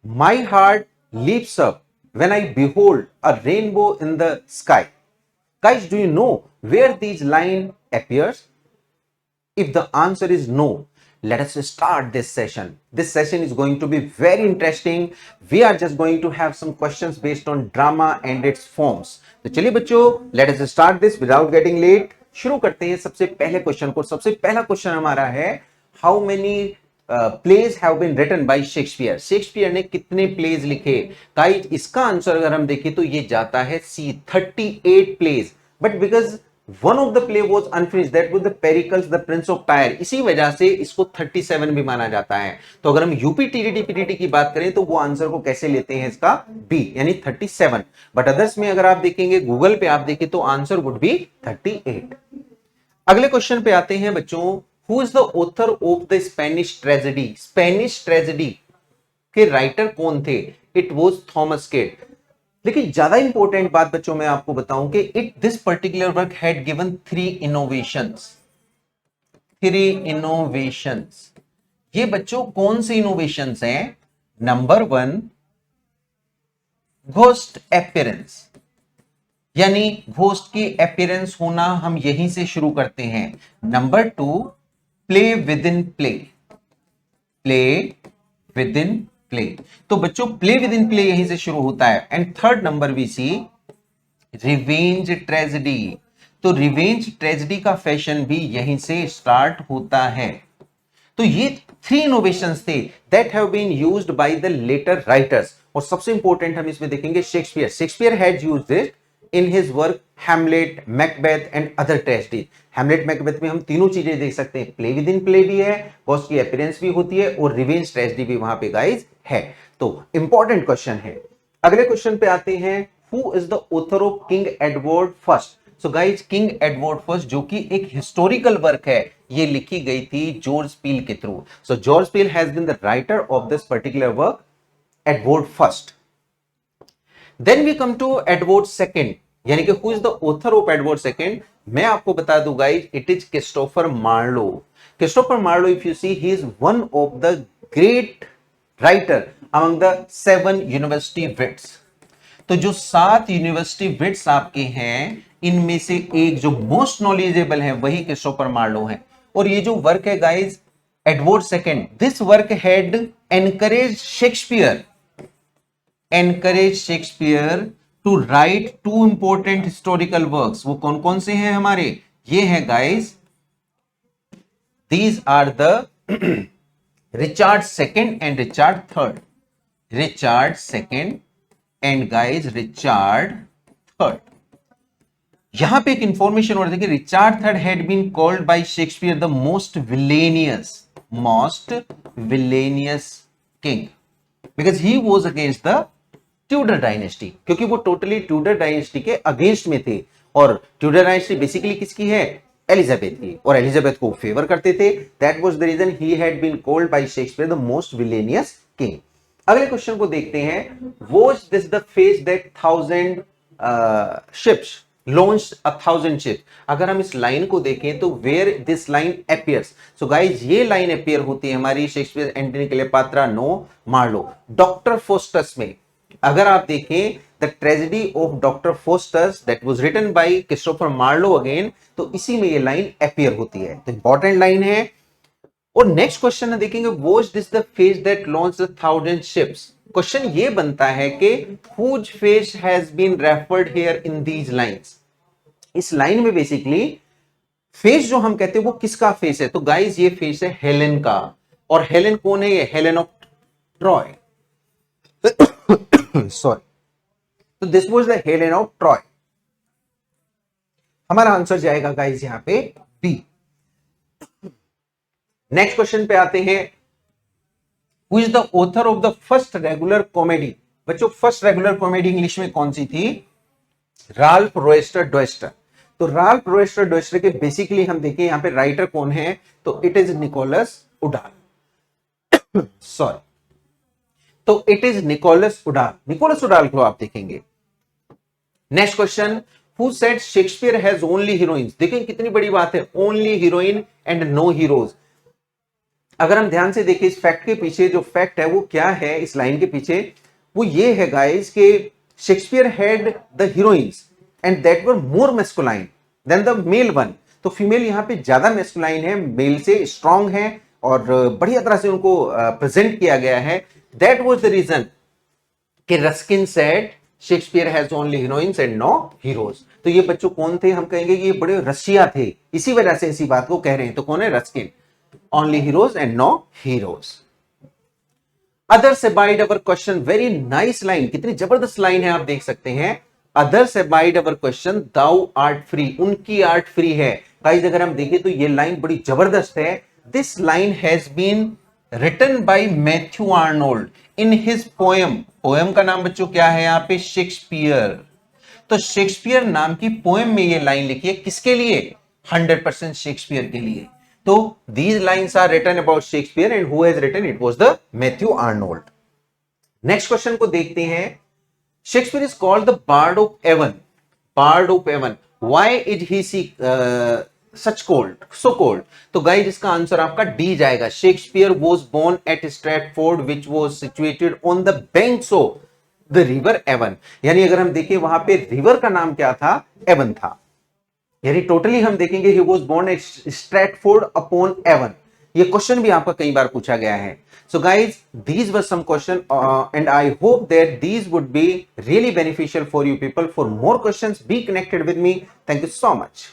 My heart leaps up when I behold a rainbow in the sky. Guys, do you know where these line appears? If the answer is no, let us start this session. This session is going to be very interesting. We are just going to have some questions based on drama and its forms. तो चलिए बच्चों, let us start this without getting late. शुरू करते हैं सबसे पहले question को. सबसे पहला क्वेश्चन हमारा है, how many plays have been written by Shakespeare. Shakespeare ने कितने प्लेज लिखे? गाइस, इसका आंसर अगर हम देखें तो ये जाता है C, 38 plays. But because one of the play was unfinished, that was the Pericles the Prince of Tyre, इसी वजह से इसको 37 भी माना जाता है. तो अगर हम यूपी टीडीटी पीटीटी की बात करें तो वो आंसर को कैसे लेते हैं, इसका बी यानी 37. बट अदर्स में अगर आप देखेंगे, गूगल पे आप देखें तो आंसर वुड बी 38. अगले क्वेश्चन पे आते हैं बच्चों. Who is the author of the Spanish tragedy. Spanish tragedy के राइटर कौन थे? It was Thomas Kyd. लेकिन ज्यादा इंपॉर्टेंट बात बच्चों मैं आपको बताऊं कि it this particular work had given 3 innovations. 3 innovations. ये बच्चों कौन से इनोवेशंस हैं? नंबर 1, घोस्ट अपीयरेंस, यानी घोस्ट की अपीयरेंस होना हम यहीं से शुरू करते हैं. Number 2, play within play. Play within play. तो बच्चों प्ले विद इन प्ले यहीं से शुरू होता है. And third number we see revenge tragedy. तो रिवेंज ट्रेजेडी का फैशन भी यहीं से स्टार्ट होता है. तो ये 3 इनोवेशंस थे that have been used by the later writers. और सबसे इंपॉर्टेंट हम इसमें देखेंगे Shakespeare. Shakespeare had used it in his work Hamlet, Macbeth and other tragedy. Hamlet, Macbeth में हम तीनों चीजें देख सकते हैं. प्ले विद इन प्ले भी है, घोस्ट की अपीयरेंस भी होती है और रिवेंज ट्रेजेडी भी वहां पे गाइस है. तो इंपॉर्टेंट क्वेश्चन है. अगले क्वेश्चन पे आते हैं. Who is the author of king Edward first. So guys, king Edward first जो कि एक हिस्टोरिकल वर्क है, ये लिखी गई थी जॉर्ज पील के through. So George Peele has been the writer of this particular work, Edward first. Then we come to Edward second, यानी कि who is the author of Edward second. मैं आपको बता दूं guys, it is Christopher Marlowe. Christopher Marlowe, if you see, he is one of the great writer among the 7 university wits. तो जो 7 university wits आपके हैं, इनमें से एक जो मोस्ट नॉलेजेबल है वही क्रिस्टोफर मार्लो है. और ये जो वर्क है guys, Edward second, this work had encourage Shakespeare to write 2 important historical works. वो कौन कौन से हैं हमारे? ये हैं guys, these are the Richard second and Richard third. Richard second and guys Richard third. यहां पे एक इंफॉर्मेशन और देखिए, Richard third had been called by Shakespeare the most villainous king because he was against the Tudor dynasty. क्योंकि वो totally Tudor dynasty के against में थे. और ट्यूडर डायनेस्टी बेसिकली किसकी है? एलिजाबेथ की. और एलिजाबेथ को फेवर करते थे. That was the reason he had been called by Shakespeare the most villainous king. अगले क्वेश्चन को देखते हैं. Was this the face that 1000 ships launched 1000 ships. अगर हम इस लाइन को देखें तो where this line appears. So guys, ये लाइन अपीयर होती है हमारी Shakespeare, Antony Cleopatra, no, Marlowe. Doctor Faustus में अगर आप देखें, the tragedy of Doctor Faustus that was written by Christopher Marlowe again, तो इसी में ये लाइन अपीयर होती है. तो इंपॉर्टेंट लाइन है. और नेक्स्ट क्वेश्चन देखेंगे, was this the face that launched 1000 ships. Question ये बनता है कि whose face has been referred here in these lines. इस लाइन में बेसिकली फेज जो हम कहते हैं वो किसका फेस है? तो गाइस, ये फेस है हेलेन का. और हेलेन कौन है? ये हेलेन ऑफ ट्रॉय. सॉरी. तो this was the Helen of Troy. हमारा आंसर जाएगा गाइस यहां पे बी. नेक्स्ट क्वेश्चन पे आते हैं. Who is the author of the first regular comedy. बच्चों, फर्स्ट रेगुलर कॉमेडी इंग्लिश में कौन सी थी? राल्फ रोएस्टर डॉयस्टर. तो राल्फ रोएस्टर डॉयस्टर के बेसिकली हम देखें यहां पे राइटर कौन है, तो it is Nicholas Udall. Sorry. तो it is Nicholas Udall. Nicholas Udall को आप देखेंगे. Next question, who said Shakespeare has only heroines. देखें कितनी बड़ी बात है, only heroine and no heroes. अगर हम ध्यान से देखें इस फैक्ट के पीछे, जो फैक्ट है वो क्या है इस लाइन के पीछे, वो ये है गाइस कि Shakespeare had the heroines and that were more masculine than the male one. तो फीमेल यहां पे ज्यादा मैस्कुलाइन है, मेल से स्ट्रांग है और बढ़िया तरह से उनको प्रेजेंट किया गया है। दैट वाज द रीजन कि Ruskin said Shakespeare has only heroines and no heroes. तो ये बच्चों कौन थे, हम कहेंगे कि ये बड़े रसिया थे, इसी वजह से ऐसी बात को कह रहे हैं। तो कौन है, Ruskin. Only heroes and no heroes. Others abide our question, very nice line, कितनी जबरदस्त लाइन है आप देख सकते हैं। Others abide our question, thou art free, उनकी आर्ट फ्री है। गाइस अगर हम देखें तो ये लाइन बड़ी जबरदस्त है। This line has been written by Matthew Arnold in his poem. Poem का नाम बच्चों क्या है यहां पे, शेक्सपियर। तो शेक्सपियर नाम की पोएम में ये लाइन लिखी है, किसके लिए, 100% शेक्सपियर के लिए। तो these lines are written about Shakespeare and who has written it was the Matthew Arnold. Next question को देखते हैं। Shakespeare is called the bard of Avon. Bard of Avon, why is he such called, so called? तो guys इसका answer आपका D जाएगा। Shakespeare was born at Stratford which was situated on the banks of the river Avon. यानी अगर हम देखें वहां पे रिवर का नाम क्या था, एवन था। यानी टोटली हम देखेंगे he was born at Stratford upon Avon. ये क्वेश्चन भी आपका कई बार पूछा गया है। So guys these were some question and I hope that these would be really beneficial for you people. For more questions be connected with me. Thank you so much.